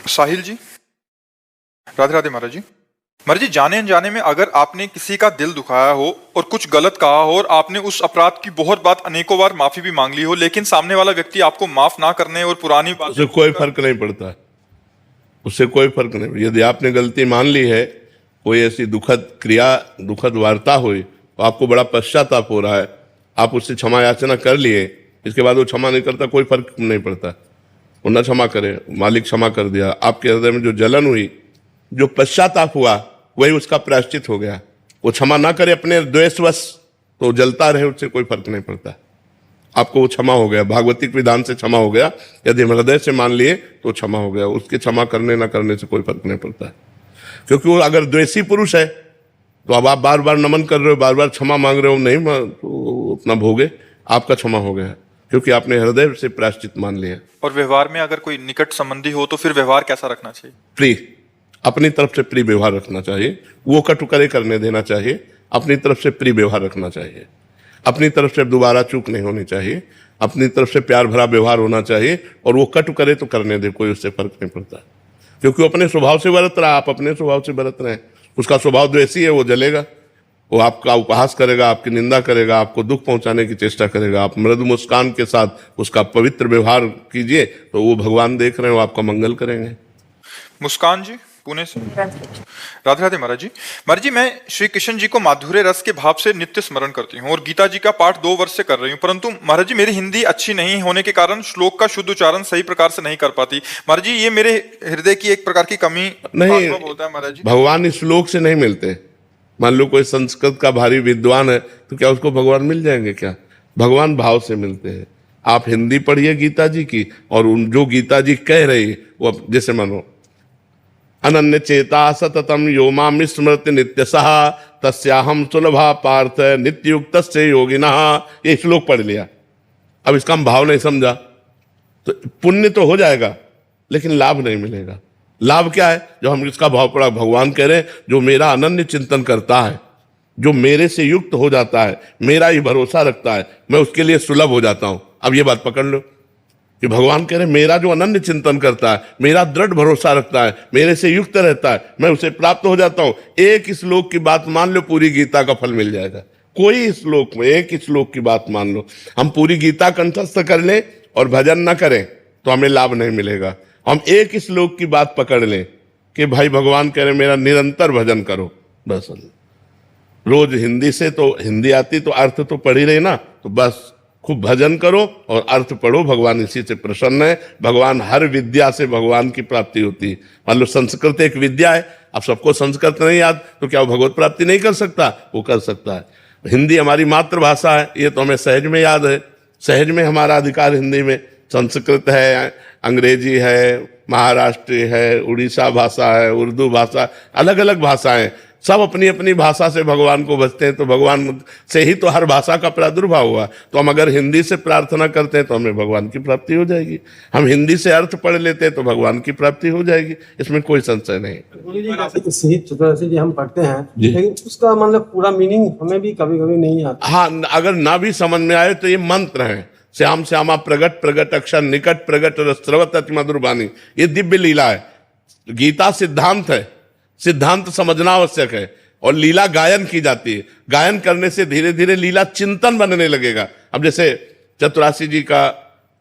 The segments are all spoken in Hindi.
साहिल जी, राधे राधे महाराज जी। महाराज जी, जाने अनजाने में अगर आपने किसी का दिल दुखाया हो और कुछ गलत कहा हो और आपने उस अपराध की बहुत बात अनेकों बार माफी भी मांग ली हो, लेकिन सामने वाला व्यक्ति आपको माफ ना करने और पुरानी बात उससे कोई फर्क नहीं पड़ता। उससे कोई फर्क नहीं। यदि आपने गलती मान ली है, कोई ऐसी दुखद क्रिया, दुखद वार्ता हुई, तो आपको बड़ा पश्चाताप हो रहा है, आप उससे क्षमा याचना कर लिए, इसके बाद वो क्षमा नहीं करता, कोई फर्क नहीं पड़ता। वो न क्षमा करे, मालिक क्षमा कर दिया। आपके हृदय में जो जलन हुई, जो पश्चाताप हुआ, वही उसका प्रायश्चित हो गया। वो क्षमा ना करे अपने द्वेषवश, तो जलता रहे, उससे कोई फर्क नहीं पड़ता। आपको वो क्षमा हो गया, भागवतिक विधान से क्षमा हो गया। यदि हम हृदय से मान लिए तो क्षमा हो गया। उसके क्षमा करने ना करने से कोई फर्क नहीं पड़ता। क्योंकि वो अगर द्वेषी पुरुष है, तो अब आप बार बार नमन कर रहे हो, बार बार क्षमा मांग रहे हो, नहीं तो अपना भोगे, आपका क्षमा हो गया, क्योंकि आपने हृदय से प्रायश्चित मान लिया। और व्यवहार में अगर कोई निकट संबंधी हो तो फिर व्यवहार कैसा रखना चाहिए? प्रिय, अपनी तरफ से प्रिय व्यवहार रखना चाहिए। वो कटुकरे करने देना चाहिए, अपनी तरफ से प्रिय व्यवहार रखना चाहिए। अपनी तरफ से दोबारा चूक नहीं होनी चाहिए, अपनी तरफ से प्यार भरा व्यवहार होना चाहिए। और वो कटु करे तो करने दे, कोई उससे फर्क नहीं पड़ता, क्योंकि वो अपने स्वभाव से बरत रहा, आप अपने स्वभाव से बरत रहे हैं। उसका स्वभाव द्वेषी है, वो जलेगा, वो आपका उपहास करेगा, आपकी निंदा करेगा, आपको दुख पहुंचाने की चेष्टा करेगा। आप मृदु मुस्कान के साथ उसका पवित्र व्यवहार कीजिए, तो वो भगवान देख रहे हो, आपका मंगल करेंगे। मुस्कान जी, पुणे से। राधे राधे महाराज जी। महाराज जी, मैं श्री कृष्ण जी को माधुर्य रस के भाव से नित्य स्मरण करती हूँ और गीता जी का पाठ 2 वर्ष से कर रही हूँ, परंतु महाराज जी मेरी हिंदी अच्छी नहीं होने के कारण श्लोक का शुद्ध उच्चारण सही प्रकार से नहीं कर पाती। महाराज जी, ये मेरे हृदय की एक प्रकार की कमी नहीं होता है महाराज जी। भगवान इस श्लोक से नहीं मिलते। मान लो कोई संस्कृत का भारी विद्वान है, तो क्या उसको भगवान मिल जाएंगे? क्या भगवान भाव से मिलते हैं। आप हिंदी पढ़िए गीता जी की, और उन जो गीता जी कह रही वो जैसे मानो, अनन्य चेता सततम यो माम स्मृति नित्यसः तस्याहम सुलभा पार्थ नित्ययुक्त से योगिनः। ये श्लोक पढ़ लिया, अब इसका हम भाव नहीं समझा, तो पुण्य तो हो जाएगा लेकिन लाभ नहीं मिलेगा। लाभ क्या है? जो हम इसका भाव पड़ा, भगवान कह रहे हैं जो मेरा अनन्य चिंतन करता है, जो मेरे से युक्त हो जाता है, मेरा ही भरोसा रखता है, मैं उसके लिए सुलभ हो जाता हूं। अब ये बात पकड़ लो कि भगवान कह रहे हैं मेरा जो अनन्य चिंतन करता है, मेरा दृढ़ भरोसा रखता है, मेरे से युक्त रहता है, मैं उसे प्राप्त हो जाता हूं। एक श्लोक की बात मान लो, पूरी गीता का फल मिल जाएगा। कोई श्लोक में एक श्लोक की बात मान लो, हम पूरी गीता कंठस्थ कर लें और भजन न करें तो हमें लाभ नहीं मिलेगा। हम एक श्लोक की बात पकड़ लें कि भाई भगवान कह रहे मेरा निरंतर भजन करो, बस रोज हिंदी से, तो हिंदी आती तो अर्थ तो पढ़ ही रहे ना, तो बस खूब भजन करो और अर्थ पढ़ो। भगवान इसी से प्रसन्न है। भगवान हर विद्या से भगवान की प्राप्ति होती है। मान लो संस्कृत एक विद्या है, अब सबको संस्कृत नहीं याद, तो क्या वो भगवत प्राप्ति नहीं कर सकता? वो कर सकता है। हिंदी हमारी मातृभाषा है, ये तो हमें सहज में याद है, सहज में हमारा अधिकार हिंदी में। संस्कृत है, अंग्रेजी है, महाराष्ट्री है, उड़ीसा भाषा है, उर्दू भाषा, अलग अलग भाषाएं, सब अपनी अपनी भाषा से भगवान को भजते हैं। तो भगवान से ही तो हर भाषा का प्रादुर्भाव हुआ। तो हम अगर हिंदी से प्रार्थना करते हैं तो हमें भगवान की प्राप्ति हो जाएगी। हम हिंदी से अर्थ पढ़ लेते हैं तो भगवान की प्राप्ति हो जाएगी, इसमें कोई संशय नहीं। चतुर्दशी जी हम पढ़ते हैं, लेकिन उसका मतलब पूरा मीनिंग हमें भी कभी कभी नहीं आता। हाँ, अगर ना भी समझ में आए तो ये मंत्र है, श्याम श्यामा प्रगट प्रगट अक्षर निकट प्रगट रस्त्रवत अति मधुर वाणी, ये दिव्य लीला है। गीता सिद्धांत है, सिद्धांत समझना आवश्यक है, और लीला गायन की जाती है। गायन करने से धीरे धीरे लीला चिंतन बनने लगेगा। अब जैसे चतुरासी जी का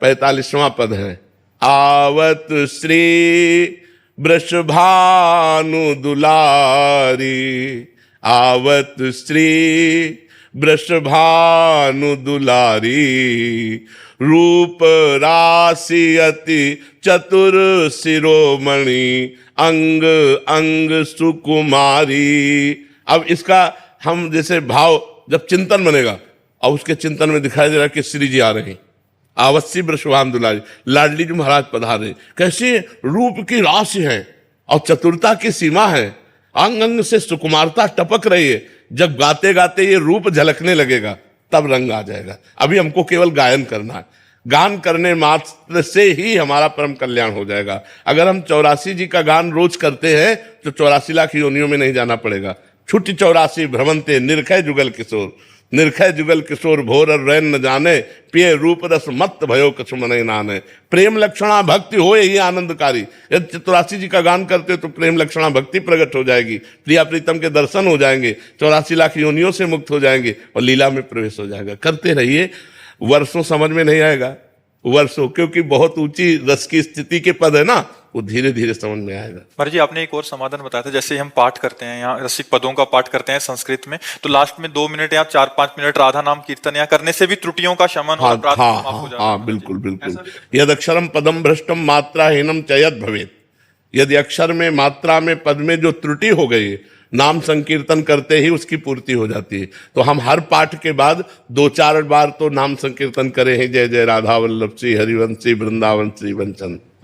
45वां पद है, आवत श्री वृषभानु दुलारी, आवत श्री वृषभानु दुलारी, रूप राशि अति चतुर शिरोमणि, अंग अंग सुकुमारी। अब इसका हम जैसे भाव जब चिंतन बनेगा, और उसके चिंतन में दिखाई दे रहा कि श्री जी आ रहे हैं, आवश्य वृषभानु दुलारी, लाडली जी महाराज पधारे, कैसे रूप की राशि है और चतुरता की सीमा है, अंग अंग से सुकुमारता टपक रही है। जब गाते गाते ये रूप झलकने लगेगा तब रंग आ जाएगा। अभी हमको केवल गायन करना है, गान करने मात्र से ही हमारा परम कल्याण हो जाएगा। अगर हम 84 जी का गान रोज करते हैं तो 84 लाख योनियों में नहीं जाना पड़ेगा। छुट्टी 84 भ्रमंते निरखय जुगल किशोर, निर्खय जुगल किशोर भोर और रैन न जाने, पिए रूप रस मत भयो कछु मन नाने। प्रेम लक्षणा भक्ति हो यही आनंदकारी। यदि चतुरासी जी का गान करते हो तो प्रेम लक्षणा भक्ति प्रकट हो जाएगी, प्रिया प्रीतम के दर्शन हो जाएंगे, 84 लाख योनियों से मुक्त हो जाएंगे और लीला में प्रवेश हो जाएगा। करते रहिए, वर्षों समझ में नहीं आएगा, वर्षों, क्योंकि बहुत ऊंची रस की स्थिति के पद है ना, वो धीरे धीरे समझ में आएगा। महाराज जी आपने एक और समाधान बताया था, जैसे हम पाठ करते हैं यहाँ रसिक पदों का पाठ करते हैं संस्कृत में, तो लास्ट में 2 मिनट या 4-5 मिनट राधा नाम कीर्तन या करने से भी त्रुटियों का शमन और अपराध माफ हो जाता है। हाँ, बिल्कुल बिल्कुल। यदि अक्षरम पदम भ्रष्टम मात्राहीनम चयत भवेत, यदि अक्षर में मात्रा में पद में जो त्रुटि हो गई, नाम संकीर्तन करते ही उसकी पूर्ति हो जाती है। तो हम हर पाठ के बाद 2-4 बार तो नाम संकीर्तन करें हैं, जय जय राधा वल्लभ श्री हरिवंश श्री वृंदावन श्री वंचन।